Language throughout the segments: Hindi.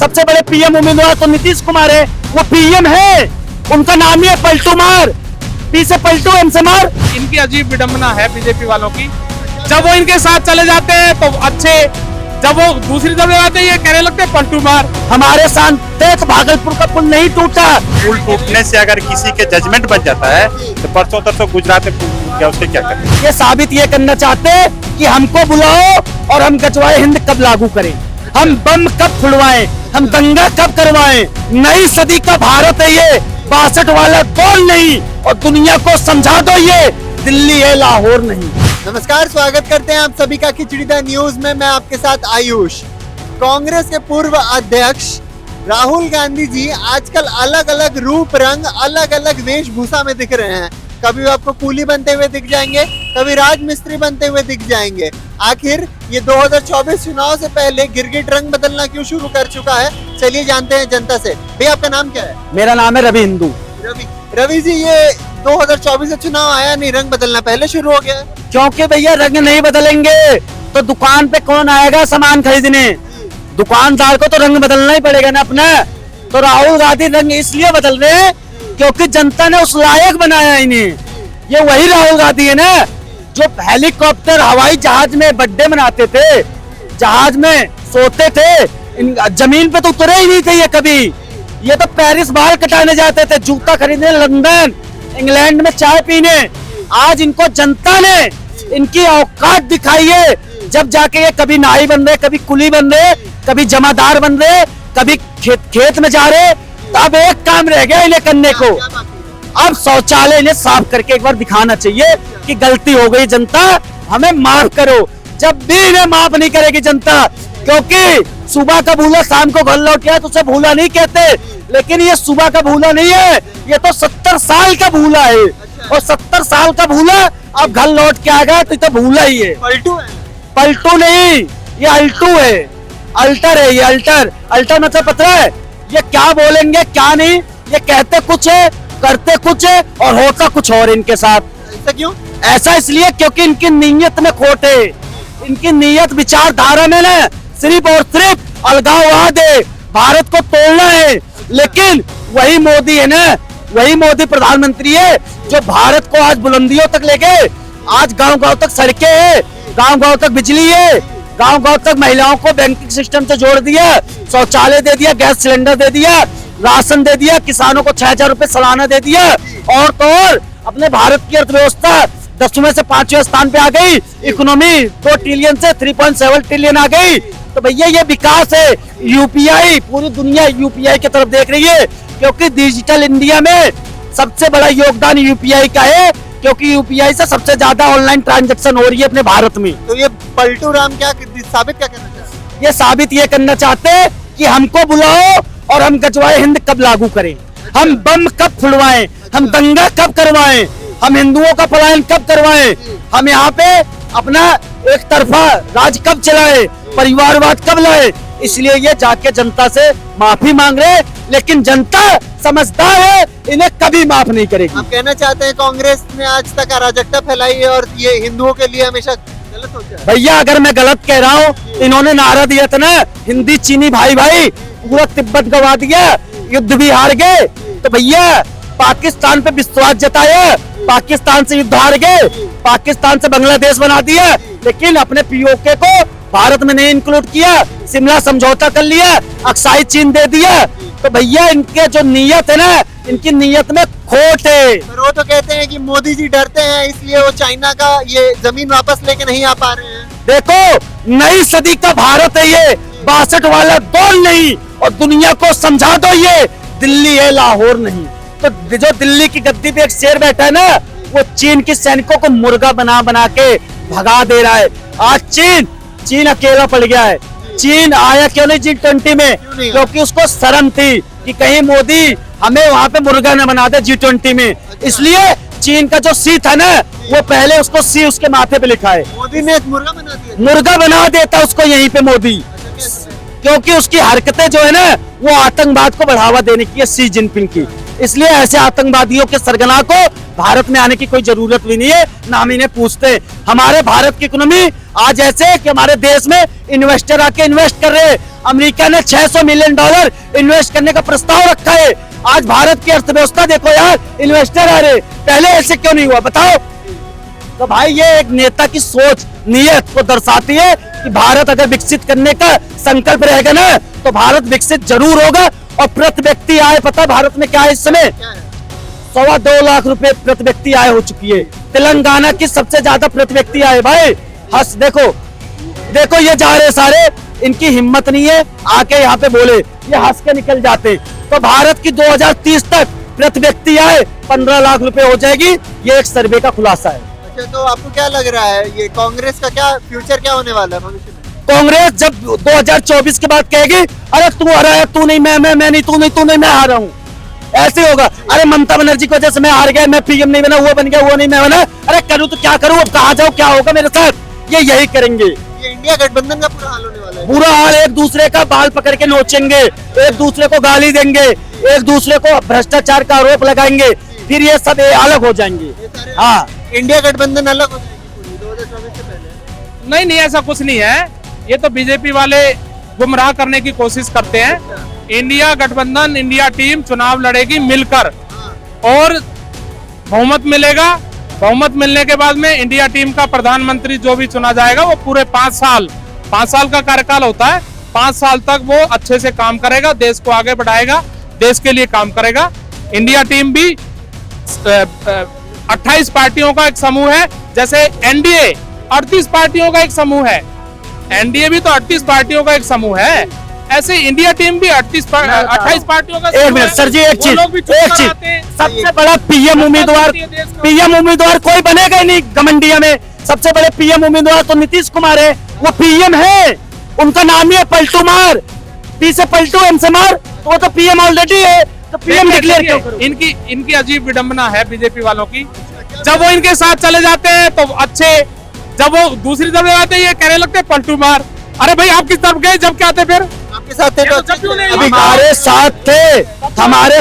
सबसे बड़े पीएम उम्मीदवार तो नीतीश कुमार है, वो पीएम है, उनका नाम ही है पलटू मार, पी से पलटू एम से मार। इनकी अजीब विडंबना है बीजेपी वालों की, जब वो इनके साथ चले जाते हैं तो अच्छे, जब वो दूसरी तरफ जाते हैं ये कहने लगते हैं पलटू मार। हमारे साथ तो भागलपुर का पुल नहीं टूटा। पुल टूटने से अगर किसी के जजमेंट बन जाता है तो परसों तरसों गुजरात में क्या उससे क्या करें। ये साबित ये करना चाहते हैं कि हमको बुलाओ और हम गजवाए हिंद कब लागू करें, हम बम कब फुड़वाएं, हम दंगा कब करवाएं। नई सदी का भारत है ये, 62 वाला दौर नहीं, और दुनिया को समझा दो ये दिल्ली है लाहौर नहीं। नमस्कार, स्वागत करते हैं आप सभी का खिचड़ी द न्यूज में। मैं आपके साथ आयुष। कांग्रेस के पूर्व अध्यक्ष राहुल गांधी जी आजकल अलग अलग रूप रंग, अलग अलग वेशभूषा में दिख रहे हैं। कभी आपको कूली बनते हुए दिख जाएंगे, कभी राजमिस्त्री बनते हुए दिख जाएंगे। आखिर ये 2024 चुनाव से पहले गिरगिट रंग बदलना क्यों शुरू कर चुका है, चलिए जानते हैं जनता से। भैया आपका नाम क्या है? मेरा नाम है रवि हिंदू। रवि जी, ये 2024 से चुनाव आया नहीं, रंग बदलना पहले शुरू हो गया है? क्योंकि भैया रंग नहीं बदलेंगे तो दुकान पे कौन आएगा सामान खरीदने, दुकानदार को तो रंग बदलना ही पड़ेगा ना अपना। तो राहुल गांधी रंग इसलिए बदल रहे हैं क्योंकि जनता ने उस लायक बनाया इन्हें। ये वही राहुल गांधी है ना जो हेलीकॉप्टर हवाई जहाज में बर्थडे मनाते थे, जहाज में सोते थे, जमीन पे तो उतरे ही नहीं थे ये कभी। ये तो पेरिस बाल कटाने जाते थे, जूता खरीदने लंदन इंग्लैंड में चाय पीने। आज इनको जनता ने इनकी औकात दिखाई है, जब जाके ये कभी नाई बन रहे, कभी कुली बन रहे, कभी जमादार बन रहे, कभी खेत में जा रहे। तो अब एक काम रह गया इन्हें करने को, अब शौचालय इन्हें साफ करके एक बार दिखाना चाहिए कि गलती हो गई, जनता हमें माफ करो। जब भी इन्हें माफ नहीं करेगी जनता, क्योंकि सुबह का भूला शाम को घर लौट गया तो उसे भूला नहीं कहते, लेकिन ये सुबह का भूला नहीं है, ये तो 70 साल का भूला है। और 70 साल का भूला अब घर लौट के आ गया तो भूला ही है। पलटू है? पलटू नहीं, ये अल्टू है, अल्टर है ये, अल्टर। अल्टर मतलब पता है ये क्या बोलेंगे क्या नहीं, ये कहते कुछ है करते कुछ है और होता कुछ और इनके साथ। ऐसा क्यों? ऐसा इसलिए क्योंकि इनकी नीयत में खोट है, इनकी नीयत विचारधारा में ना सिर्फ और सिर्फ अलगाववाद है, भारत को तोड़ना है। लेकिन वही मोदी है ना, वही मोदी प्रधानमंत्री है जो भारत को आज बुलंदियों तक ले गए। आज गांव गांव तक सड़कें हैं, गांव गांव तक बिजली है, गांव गांव तक महिलाओं को बैंकिंग सिस्टम से जोड़ दिया, शौचालय दे दिया, गैस सिलेंडर दे दिया, राशन दे दिया, किसानों को 6,000 रुपए सालाना दे दिया। और तो और अपने भारत की अर्थव्यवस्था 10वें से 5वें स्थान पे आ गई, इकोनॉमी 2 ट्रिलियन से 3.7 ट्रिलियन आ गई। तो भैया ये विकास है। यूपीआई, पूरी दुनिया यूपीआई की तरफ देख रही है, क्योंकि डिजिटल इंडिया में सबसे बड़ा योगदान यूपीआई का है, क्योंकि यूपीआई से सबसे ज्यादा ऑनलाइन ट्रांजैक्शन हो रही है अपने भारत में। तो ये पलटू राम क्या साबित क्या करना चाहते हैं? ये साबित ये करना चाहते हैं कि हमको बुलाओ और हम गजवाए हिंद कब लागू करें, हम बम कब फुड़वाएं, हम दंगा कब करवाएं, हम हिंदुओं का पलायन कब करवाएं, हम यहाँ पे अपना एक तरफा राज कब चलाएं, परिवारवाद कब लाए। इसलिए ये जाके जनता से माफी मांग रहे, लेकिन जनता समझदार है, इन्हें कभी माफ नहीं करेगी। आप कहना चाहते हैं कांग्रेस ने आज तक अराजकता फैलाई है और ये हिंदुओं के लिए हमेशा गलत होता है? भैया अगर मैं गलत कह रहा हूँ, इन्होंने नारा दिया था ना हिंदी चीनी भाई भाई, पूरा तिब्बत गवा दिया, युद्ध भी हार गए। तो भैया पाकिस्तान पे विश्वास जताया, पाकिस्तान से युद्ध हार गए, पाकिस्तान से बांग्लादेश बना दिया, लेकिन अपने पीओके को भारत में नहीं इंक्लूड किया, शिमला समझौता कर लिया, अक्साई चीन दे दिया। तो भैया इनके जो नीयत है ना, इनकी नीयत में खोट है। पर वो तो कहते हैं कि मोदी जी डरते हैं, इसलिए वो चाइना का ये जमीन वापस लेके नहीं आ पा रहे हैं। देखो नई सदी का भारत है ये, 62 वाला दौर नहीं, और दुनिया को समझा दो ये दिल्ली है लाहौर नहीं। तो जो दिल्ली की गद्दी पे एक शेर बैठा है ना, वो चीन के सैनिकों को मुर्गा बना बना के भगा दे रहा है। आज चीन अकेला पड़ गया है। चीन आया क्यों नहीं G20 में? क्योंकि उसको शर्म थी कि कहीं मोदी हमें वहां पे मुर्गा न बना दे G20 में। इसलिए चीन का जो सी था ना, वो पहले उसको सी उसके माथे पे लिखा है। मोदी ने मुर्गा बना दिया, मुर्गा बना देता उसको यहीं पे मोदी, क्योंकि उसकी हरकतें जो है ना वो आतंकवाद को बढ़ावा देने की है सी जिनपिंग की। इसलिए ऐसे आतंकवादियों के सरगना को भारत में आने की कोई जरूरत भी नहीं है, ना हम इन्हें पूछते। हमारे भारत की इकोनॉमी आज ऐसे है कि हमारे देश में इन्वेस्टर आके इन्वेस्ट कर रहे हैं। अमेरिका ने $600 मिलियन इन्वेस्ट करने का प्रस्ताव रखा है। आज भारत की अर्थव्यवस्था देखो यार, इन्वेस्टर आ रहे, पहले ऐसे क्यों नहीं हुआ बताओ। तो भाई ये एक नेता की सोच नीयत को दर्शाती है कि भारत अगर विकसित करने का संकल्प रहेगा ना तो भारत विकसित जरूर होगा। और प्रति व्यक्ति आय पता भारत में क्या है इस समय? 2.25 लाख रुपए प्रति व्यक्ति आय हो चुकी है। तेलंगाना की सबसे ज्यादा प्रति व्यक्ति आय भाई। हंस देखो देखो ये जा रहे सारे, इनकी हिम्मत नहीं है आके यहाँ पे बोले, ये हंस के निकल जाते। तो भारत की 2030 तक प्रति व्यक्ति आय 15 लाख रुपए हो जाएगी, ये एक सर्वे का खुलासा है। अच्छा, तो आपको क्या लग रहा है ये कांग्रेस का क्या फ्यूचर क्या होने वाला है भविष्य में? कांग्रेस जब 2024 के बाद कहेगी अरे तू हारा है, तू नहीं, मैं नहीं, तू नहीं, मैं हारा हूँ, ऐसे होगा। अरे ममता बनर्जी की वजह से मैं हार गया, मैं पीएम नहीं बना, वो बन गया, वो नहीं मैं बना, अरे करूँ तो क्या करूँ, अब कहाँ जाऊँ, क्या होगा मेरे साथ, ये यही करेंगे। ये इंडिया गठबंधन का पूरा हाल होने वाला है। बुरा हाल, एक दूसरे का बाल पकड़ के नोचेंगे, एक दूसरे को गाली देंगे, एक दूसरे को भ्रष्टाचार का आरोप लगाएंगे, फिर ये सब अलग हो जाएंगे। हाँ, इंडिया गठबंधन अलग हो जाएगी पूरी 2024 से पहले। नहीं, ऐसा कुछ नहीं है। ये तो बीजेपी वाले गुमराह करने की कोशिश करते हैं। इंडिया गठबंधन, इंडिया टीम चुनाव लड़ेगी मिलकर और बहुमत मिलेगा। बहुमत मिलने के बाद में इंडिया टीम का प्रधानमंत्री जो भी चुना जाएगा वो पूरे 5 साल का कार्यकाल होता है। 5 साल तक वो अच्छे से काम करेगा, देश को आगे बढ़ाएगा, देश के लिए काम करेगा। इंडिया टीम भी 28 पार्टियों का एक समूह है, जैसे एनडीए 38 पार्टियों का एक समूह है। एनडीए भी तो 38 पार्टियों का एक समूह है, ऐसे इंडिया टीम भी 28 पार्टियों का। एक मिनट सर जी, एक चीज, सबसे बड़ा पीएम उम्मीदवार कोई बनेगा ही नहीं गमंडिया में। सबसे बड़े पीएम उम्मीदवार तो नीतीश कुमार है, वो पीएम है, उनका नाम ही है पलटू मार, पी से पलटू एम से मार, तो वो तो पीएम ऑलरेडी है, तो पीएम डिक्लेयर क्यों करो? इनकी अजीब विडंबना है बीजेपी वालों की। जब वो इनके साथ चले जाते हैं तो अच्छे, जब वो दूसरी तरफ जाते हैं ये कहने लगते हैं पलटू मार। अरे भाई आप किस तरफ गए जब क्या थे? फिर आपके साथ थे अभी हमारे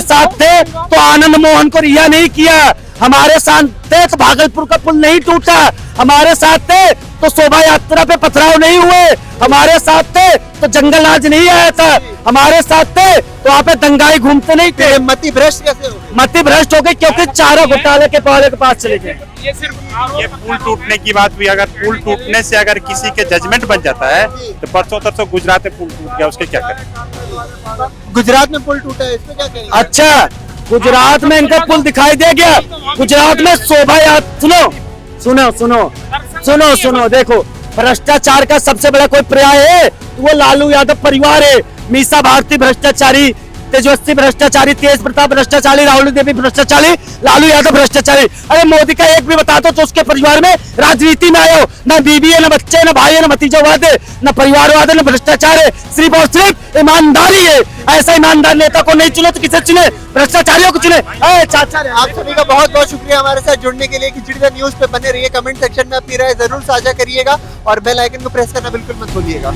साथ थे तो आनंद मोहन को रिहा नहीं किया, हमारे साथ थे तो भागलपुर का पुल नहीं टूटा, हमारे साथ थे तो शोभा यात्रा पे पथराव नहीं हुए, हमारे साथ थे तो जंगल राज नहीं आया था, हमारे साथ थे तो वहाँ पे दंगाई घूमते नहीं थे। मति भ्रष्ट कैसे हो गई? मति भ्रष्ट हो गई क्योंकि चारा घोटाले के पहले के पास चले गए। ये पुल टूटने की बात हुई, अगर पुल टूटने से अगर किसी के जजमेंट बन जाता है तो परसों गुजरात में पुल टूट गया, उसके क्या करें? गुजरात में पुल टूटा है, इसमें क्या कहेंगे? अच्छा, गुजरात में इनका पुल दिखाई दे गया। गुजरात में शोभा यात्रा, सुनो, देखो भ्रष्टाचार का सबसे बड़ा कोई पर्याय है तो वो लालू यादव परिवार है। मीसा भारती भ्रष्टाचारी, तेजस्वी भ्रष्टाचारी, तेज प्रताप भ्रष्टाचारी, राहुल देवी भ्रष्टाचारी, लालू यादव भ्रष्टाचारी। अरे मोदी का एक भी बता दो तो उसके परिवार में राजनीति में आयो, ना बीवी है, ना बच्चे है, ना भाई है, ना भतीजावाद है, ना परिवारवाद है, ना भ्रष्टाचार है, सिर्फ और सिर्फ ईमानदारी है। ऐसा ईमानदार नेता को नहीं चुने तो किसे चुने? भ्रष्टाचारियों को चुने। चाचा, आप सभी का बहुत बहुत शुक्रिया हमारे साथ जुड़ने के लिए। खिचड़ी द न्यूज पे बने रहिए, कमेंट सेक्शन में अपनी राय जरूर साझा करिएगा और बेल आइकन को प्रेस करना बिल्कुल मत भूलिएगा।